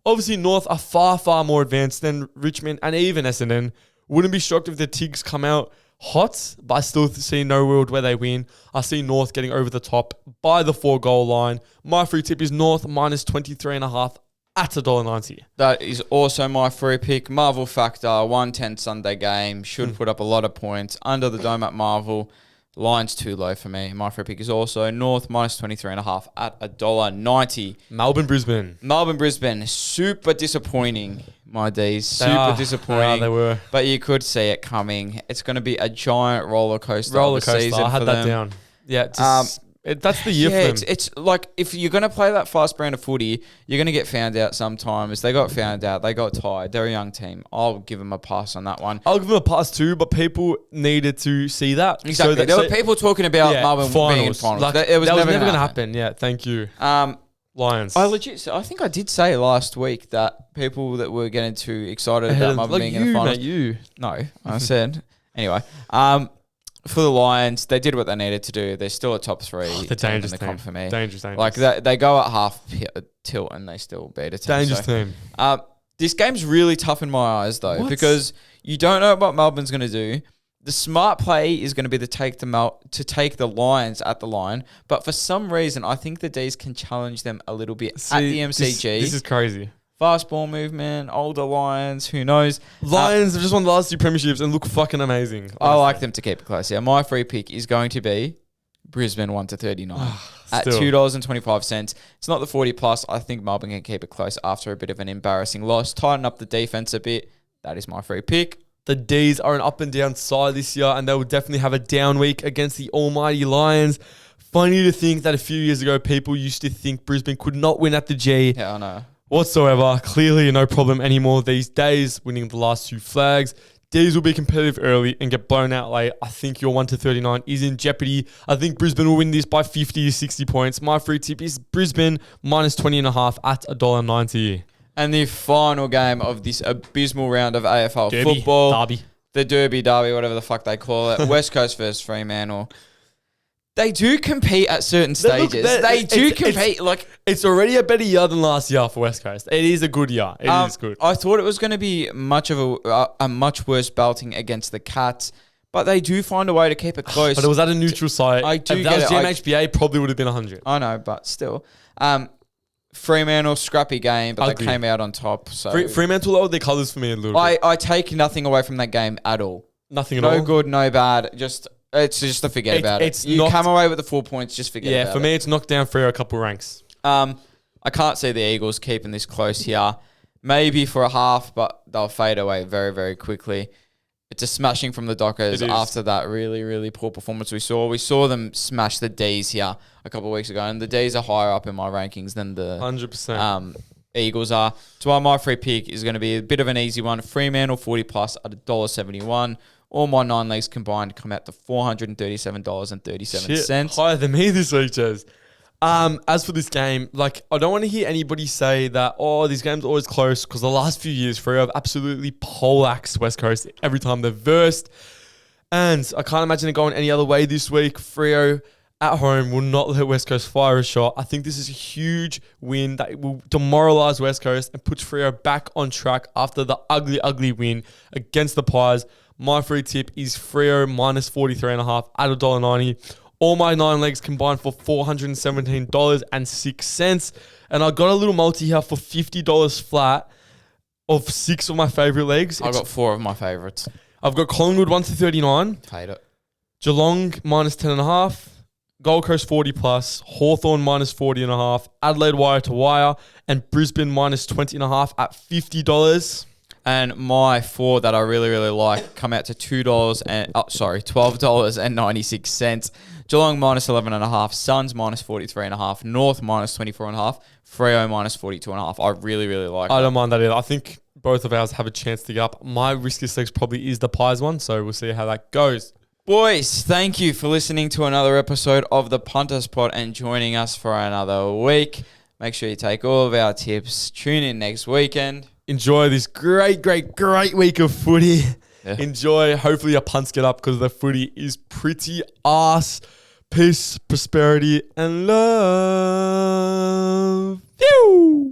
Obviously, North are far, far more advanced than Richmond and even Essendon. Wouldn't be shocked if the Tigs come out hot, but I still see no world where they win. I see North getting over the top by the 4-goal line. My free tip is North minus 23.5 at $1.90.
That is also my free pick. Marvel Factor, 110 Sunday game. Should put up a lot of points. Under the dome at Marvel. Lions too low for me. My free pick is also North minus 23.5 at $1.90.
Melbourne,
Brisbane, super disappointing, my D's.
They are.
Disappointing.
They were.
But you could see it coming. It's going to be a giant roller coaster.
I had that down. Yeah, that's the year for them.
It's like if you're going to play that fast brand of footy, you're going to get found out sometimes. They got found out. They got tired. They're a young team. I'll give them a pass on that one.
I'll give them a pass too, but people needed to see that.
Exactly. There were people talking about Melbourne being in finals.
Like,
it was never
going to happen. Yeah, thank you. Lions.
I think I did say last week that people that were getting too excited about Melbourne being in the finals. No, I said. Anyway, for the Lions, they did what they needed to do. They're still a top three.
The dangerous
in the
team.
comp for me.
Dangerous.
Like they go at half tilt and they still beat a team.
Dangerous team.
This game's really tough in my eyes though, because you don't know what Melbourne's going to do. The smart play is going to be to take the Lions at the line, but for some reason, I think the D's can challenge them a little bit at the MCG.
This is crazy.
Fast ball movement, older Lions, who knows?
Lions have just won the last 2 premierships and look fucking amazing. Honestly.
I like them to keep it close. Yeah, my free pick is going to be Brisbane 1-39 at $2.25. It's not the 40 plus. I think Melbourne can keep it close after a bit of an embarrassing loss. Tighten up the defense a bit. That is my free pick.
The D's are an up and down side this year, and they will definitely have a down week against the almighty Lions. Funny to think that a few years ago, people used to think Brisbane could not win at the G.
Yeah, I know.
Whatsoever. Clearly no problem anymore these days, winning the last 2 flags. D's will be competitive early and get blown out late. I think your 1-39 is in jeopardy. I think Brisbane will win this by 50 to 60 points. My free tip is Brisbane minus 20.5 at $1.90.
And the final game of this abysmal round of AFL football. The Derby, whatever the fuck they call it. West Coast versus Fremantle. They do compete at certain stages. They do compete.
It's already a better year than last year for West Coast. It is a good year. It is good.
I thought it was going to be much of a much worse belting against the Cats, but they do find a way to keep it close.
But it was at a neutral site.
I do
if that was GMHBA, probably would have been 100.
I know, but still. Fremantle, scrappy game, but they came out on top. So
Fremantle lowered their colours for me a little bit.
I take nothing away from that game at all.
Nothing at all?
No good, no bad. It's just to forget about it. You come away with the 4 points, just forget about it.
Yeah, for me, it's knocked down Freo a couple ranks.
I can't see the Eagles keeping this close here. Maybe for a half, but they'll fade away very, very quickly. It's a smashing from the Dockers after that really, really poor performance we saw. We saw them smash the D's here a couple of weeks ago, and the D's are higher up in my rankings than the
100%.
Eagles are. So my free pick is going to be a bit of an easy one. Fremantle 40 plus at $1.71. All my 9 legs combined come out to $437.37.
Shit, higher than me this week, Jez. As for this game, I don't want to hear anybody say that, this game's always close, because the last few years, Freo have absolutely poleaxed West Coast every time they've versed. And I can't imagine it going any other way this week. Freo at home will not let West Coast fire a shot. I think this is a huge win that will demoralise West Coast and puts Freo back on track after the ugly, ugly win against the Pies. My free tip is Freo minus 43.5 at $1.90. All my 9 legs combined for $417.06. And I got a little multi here for $50 flat of 6 of my favourite legs.
I got 4 of my favourites.
I've got Collingwood 1-39.
Hate it.
Geelong minus 10.5. Gold Coast 40 plus. Hawthorn minus 40.5. Adelaide wire to wire. And Brisbane minus 20.5 at $50.
And my 4 that I really, really like come out to $12.96. Geelong minus 11.5. Suns minus 43.5. North minus 24.5. Freo minus 42.5. I really, really like
I don't mind that either. I think both of ours have a chance to get up. My riskiest legs probably is the Pies one, so we'll see how that goes.
Boys, thank you for listening to another episode of the Punters Pod and joining us for another week. Make sure you take all of our tips. Tune in next weekend.
Enjoy this great week of footy. Yeah. Enjoy. Hopefully your punts get up because the footy is pretty arse. Peace, prosperity, and love. Phew!